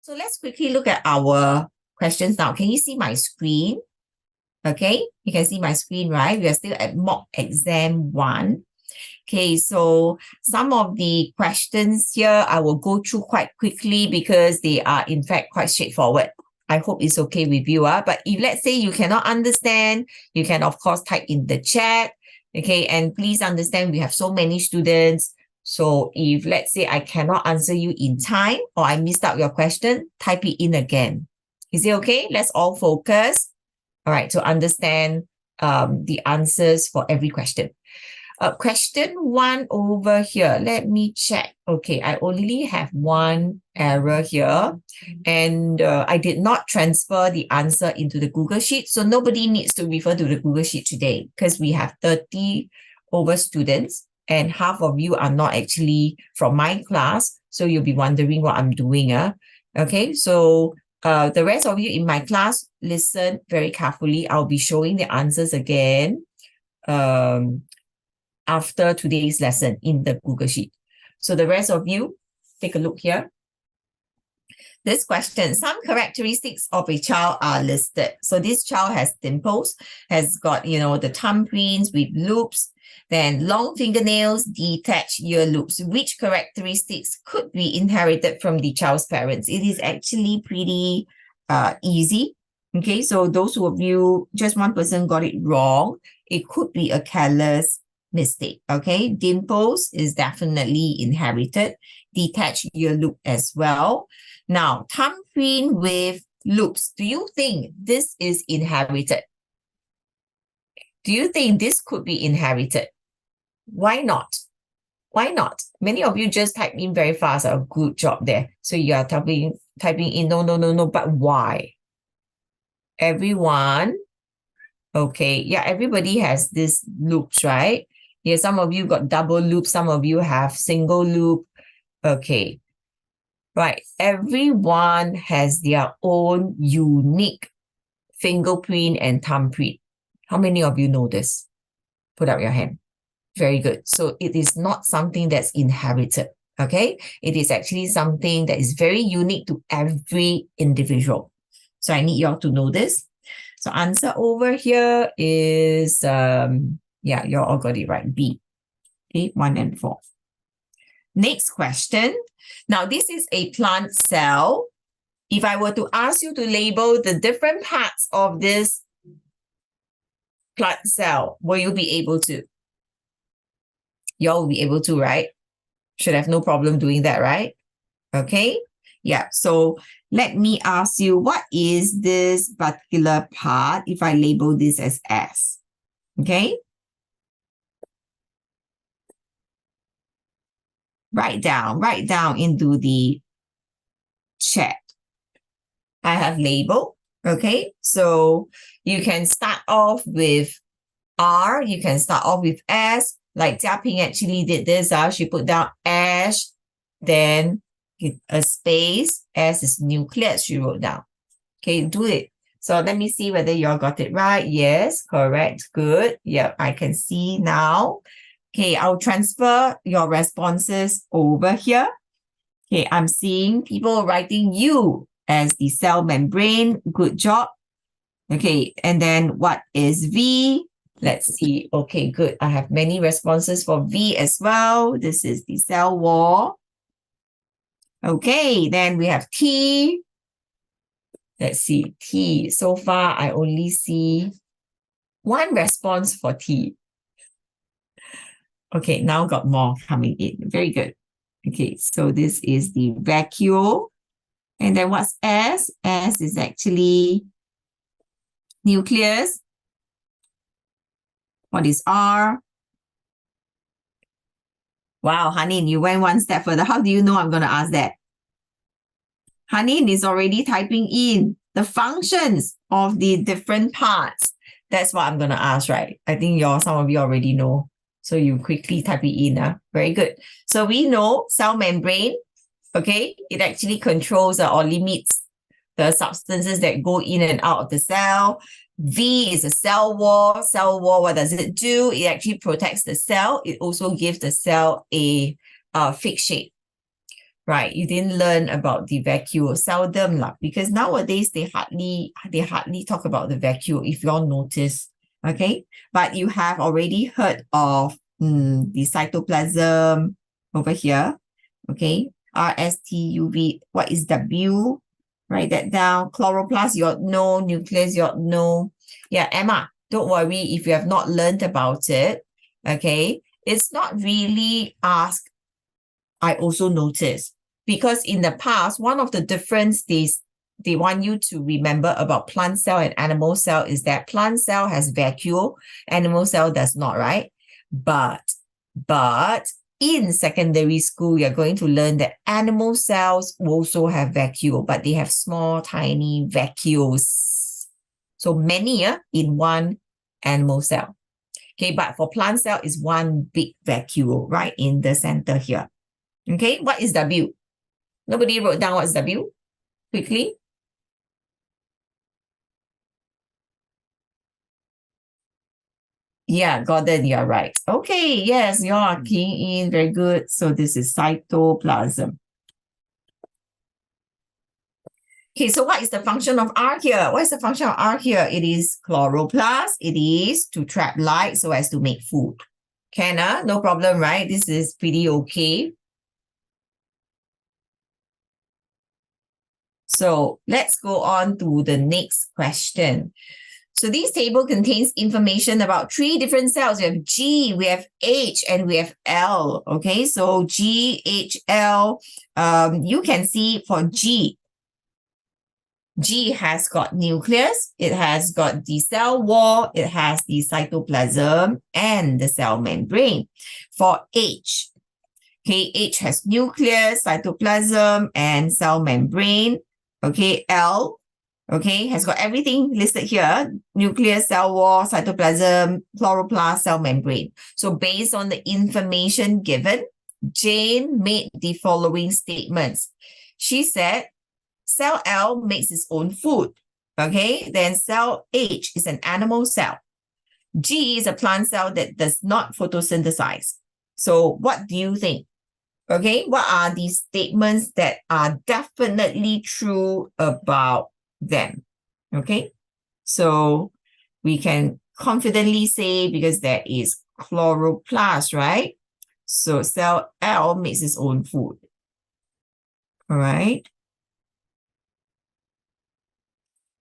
So let's quickly look at our questions now. Can you see my screen? Okay, you can see my screen, right? We are still at mock exam 1. Okay, so some of the questions here, I will go through quite quickly because they are in fact quite straightforward. I hope it's okay with you. But if let's say you cannot understand, you can of course type in the chat. Okay, and please understand we have so many students. So if let's say I cannot answer you in time or I missed out your question, type it in again. Is it okay? Let's all focus. All right, to understand the answers for every question. Question 1 over here. Let me check. Okay, I only have one error here. And I did not transfer the answer into the Google Sheet. So nobody needs to refer to the Google Sheet today because we have 30 over students and half of you are not actually from my class. So you'll be wondering what I'm doing. Okay, so the rest of you in my class, listen very carefully. I'll be showing the answers again after today's lesson in the Google Sheet. So the rest of you, take a look here. This question, some characteristics of a child are listed. So this child has dimples, has got, the thumb prints with loops, then long fingernails, detached ear loops. Which characteristics could be inherited from the child's parents? It is actually pretty easy. Okay, so those of you, just one person got it wrong. It could be a careless mistake. Okay, dimples is definitely inherited. Detached ear loop as well. Now, thumbprint with loops. Do you think this is inherited? Do you think this could be inherited? Why not? Why not? Many of you just type in very fast. A good job there. So you are typing in no. But why? Everyone. Okay. Yeah, everybody has this loops, right? Yeah, some of you got double loop. Some of you have single loop. Okay. Right. Everyone has their own unique fingerprint and thumbprint. How many of you know this? Put up your hand. Very good. So it is not something that's inherited. Okay. It is actually something that is very unique to every individual. So I need you all to know this. So answer over here is, yeah, you all got it right. B. Okay, 1 and 4. Next question. Now, this is a plant cell. If I were to ask you to label the different parts of this plant cell, will you be able to? You all will be able to, right? Should have no problem doing that, right? Okay. Yeah. So let me ask you, what is this particular part if I label this as S? Okay. Write down into the chat. I have labeled. Okay. So you can start off with R. You can start off with S. Like Jia Ping actually did this. She put down ash, then a space. S is nucleus, she wrote down. Okay, do it. So let me see whether you all got it right. Yes, correct. Good. Yeah, I can see now. Okay, I'll transfer your responses over here. Okay, I'm seeing people writing U as the cell membrane. Good job. Okay, and then what is V? Let's see. Okay, good. I have many responses for V as well. This is the cell wall. Okay, then we have T. Let's see. T. So far, I only see one response for T. Okay, now got more coming in. Very good. Okay, so this is the vacuole. And then what's S? S is actually nucleus. What is R? Wow, Hanin, you went one step further. How do you know I'm going to ask that? Hanin is already typing in the functions of the different parts. That's what I'm going to ask, right? I think some of you already know. So you quickly type it in. Very good. So we know cell membrane, okay? It actually controls or limits the substances that go in and out of the cell. V is a cell wall. Cell wall, what does it do? It actually protects the cell. It also gives the cell a fixed shape. right? You didn't learn about the vacuole, seldom lah, because nowadays they hardly talk about the vacuole, if you all notice, okay? But you have already heard of the cytoplasm over here, okay? RSTUV, what is W? Write that down. Chloroplast, you know. Nucleus, you know. Yeah, Emma, don't worry if you have not learned about it, okay? It's not really asked. I also noticed because in the past, one of the difference they want you to remember about plant cell and animal cell is that plant cell has vacuole, animal cell does not, right? But in secondary school, you're going to learn that animal cells also have vacuole, but they have small, tiny vacuoles. So many in one animal cell. Okay, but for plant cell is one big vacuole right in the center here. Okay, what is W? Nobody wrote down what's W? Quickly. Yeah, Gordon, you're right. Okay, yes, you are keying in. Very good. So this is cytoplasm. Okay, so what is the function of R here? What is the function of R here? It is chloroplast. It is to trap light so as to make food. Can, no problem, right? This is pretty okay. So let's go on to the next question. So this table contains information about three different cells. We have G, we have H, and we have L. Okay, so G, H, L. You can see for G, G has got nucleus, it has got the cell wall, it has the cytoplasm and the cell membrane. For H, okay, H has nucleus, cytoplasm, and cell membrane. Okay, L, okay, has got everything listed here: nucleus, cell wall, cytoplasm, chloroplast, cell membrane. So based on the information given, Jane made the following statements. She said, cell L makes its own food. Okay, then cell H is an animal cell. G is a plant cell that does not photosynthesize. So what do you think? Okay, what are these statements that are definitely true about them? Okay, so we can confidently say because there is chloroplast, right? So cell L makes its own food. All right.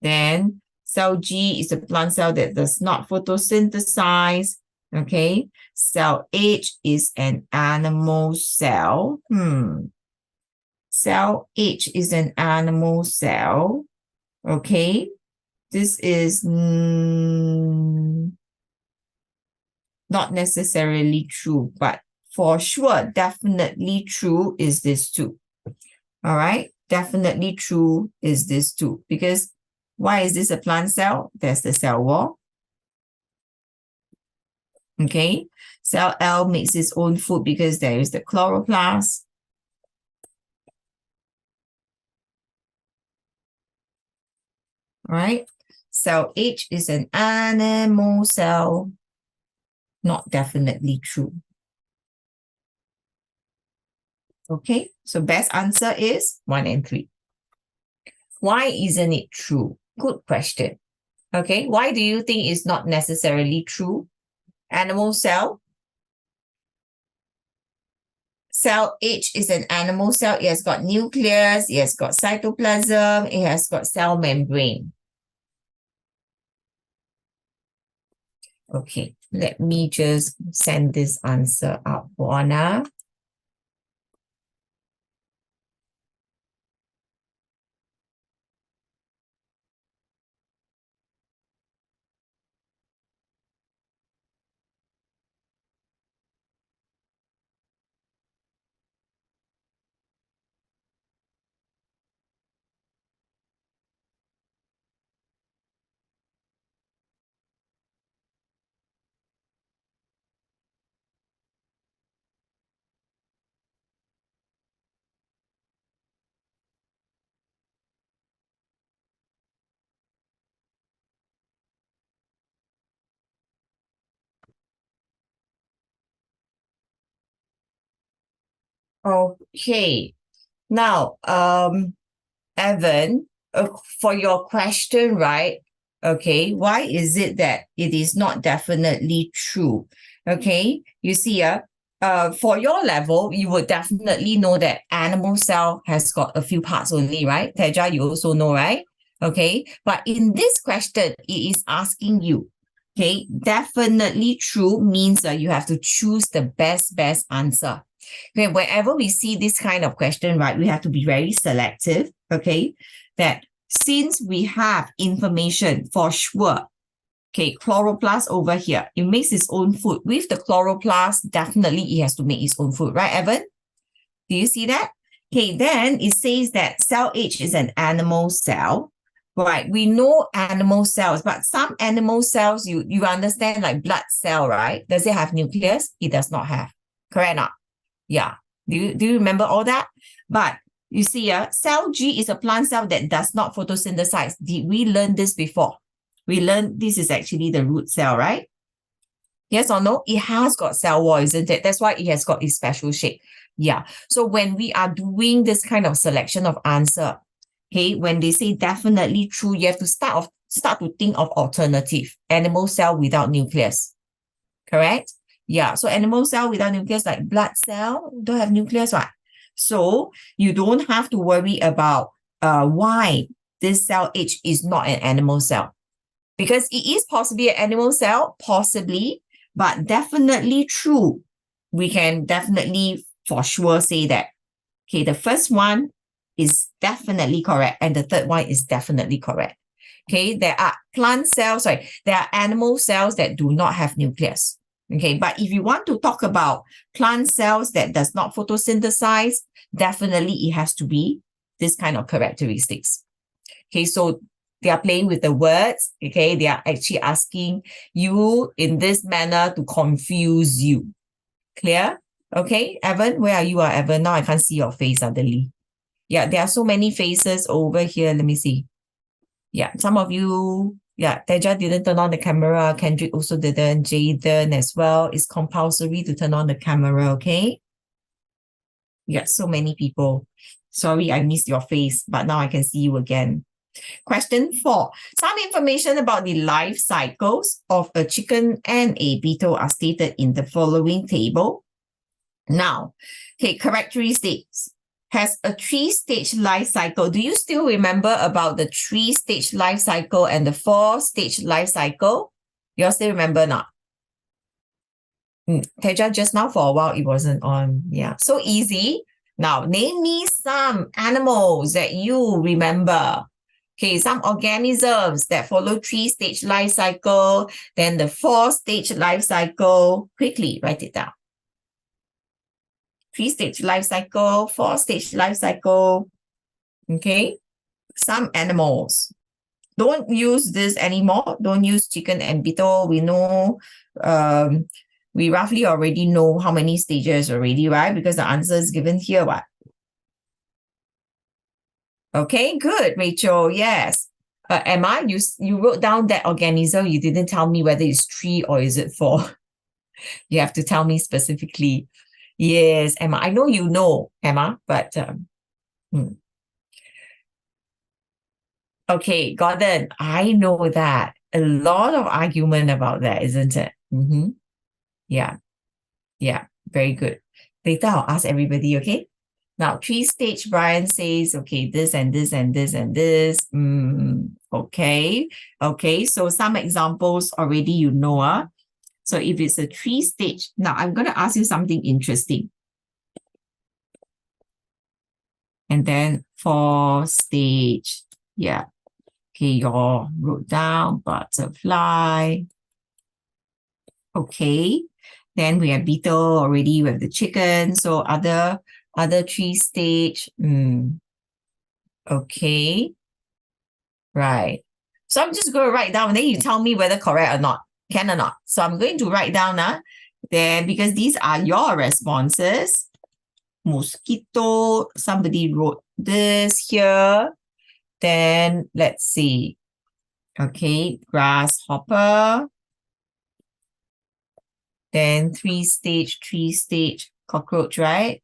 Then cell G is a plant cell that does not photosynthesize. Okay. Cell H is an animal cell. Cell H is an animal cell. Okay. This is not necessarily true, but for sure, definitely true is this too. All right. Definitely true is this too. Because why is this a plant cell? There's the cell wall. Okay. Cell L makes its own food because there is the chloroplast. All right. Cell H is an animal cell. Not definitely true. Okay. So best answer is 1 and 3. Why isn't it true? Good question. Okay. Why do you think it's not necessarily true? Animal cell. Cell H is an animal cell. It has got nucleus, it has got cytoplasm, it has got cell membrane. Okay, let me just send this answer out for Anna. Okay, Now, Evan, for your question, right? Okay, why is it that it is not definitely true? Okay, you see, for your level, you would definitely know that animal cell has got a few parts only, right? Teja, you also know, right? Okay, but in this question, it is asking you, okay, definitely true means that you have to choose the best answer. Okay, whenever we see this kind of question, right, we have to be very selective, okay, that since we have information for sure, okay, chloroplast over here, it makes its own food. With the chloroplast, definitely it has to make its own food, right, Evan? Do you see that? Okay, then it says that cell H is an animal cell. Right, we know animal cells, but some animal cells, you understand, like blood cell, right? Does it have nucleus? It does not have. Correct or not? Yeah. Do you remember all that? But you see, cell G is a plant cell that does not photosynthesize. Did we learn this before? We learned this is actually the root cell, right? Yes or no? It has got cell wall, isn't it? That's why it has got its special shape. Yeah. So when we are doing this kind of selection of answer, okay, when they say definitely true, you have to start to think of alternative. Animal cell without nucleus. Correct? Yeah. So animal cell without nucleus, like blood cell, don't have nucleus, right? So you don't have to worry about why this cell H is not an animal cell. Because it is possibly an animal cell, possibly, but definitely true. We can definitely for sure say that. Okay, the first one is definitely correct, and the third one is definitely correct. Okay, there are plant cells, there are animal cells that do not have nucleus. Okay, but if you want to talk about plant cells that does not photosynthesize, definitely it has to be this kind of characteristics. Okay, so they are playing with the words. Okay, they are actually asking you in this manner to confuse you. Clear? Okay, Evan, where are you, Evan? Now I can't see your face suddenly. Yeah, there are so many faces over here. Let me see. Yeah, some of you, yeah, Teja didn't turn on the camera. Kendrick also didn't. Jaden as well. It's compulsory to turn on the camera, okay? Yeah, so many people. Sorry, I missed your face, but now I can see you again. Question 4. Some information about the life cycles of a chicken and a beetle are stated in the following table. Now, okay, characteristics. Has a 3-stage life cycle. Do you still remember about the 3-stage life cycle and the 4-stage life cycle? You all still remember not? Teja, just now for a while, it wasn't on. Yeah, so easy. Now, name me some animals that you remember. Okay, some organisms that follow 3-stage life cycle, then the 4-stage life cycle. Quickly write it down. 3-stage life cycle, 4-stage life cycle. Okay, some animals. Don't use this anymore. Don't use chicken and beetle. We know, we roughly already know how many stages already, right? Because the answer is given here, what? Okay, good, Rachel. Yes. Emma, you wrote down that organism. You didn't tell me whether it's 3 or is it 4. You have to tell me specifically. Yes, Emma. I know you know, Emma, but okay, Gordon, I know that. A lot of argument about that, isn't it? Yeah, yeah, very good. Later I'll ask everybody, okay? Now, 3-stage, Brian says, okay, this and this and this and this. Okay, okay. So some examples already you know. So if it's a 3-stage, now I'm going to ask you something interesting. And then 4-stage, yeah. Okay, you all wrote down butterfly. Okay, then we have beetle already. We have the chicken. So other 3-stage. Okay, right. So I'm just going to write down, and then you tell me whether correct or not, can or not. So I'm going to write down then because these are your responses. Mosquito, somebody wrote this here. Then let's see. Okay, grasshopper. Then 3-stage, cockroach, right?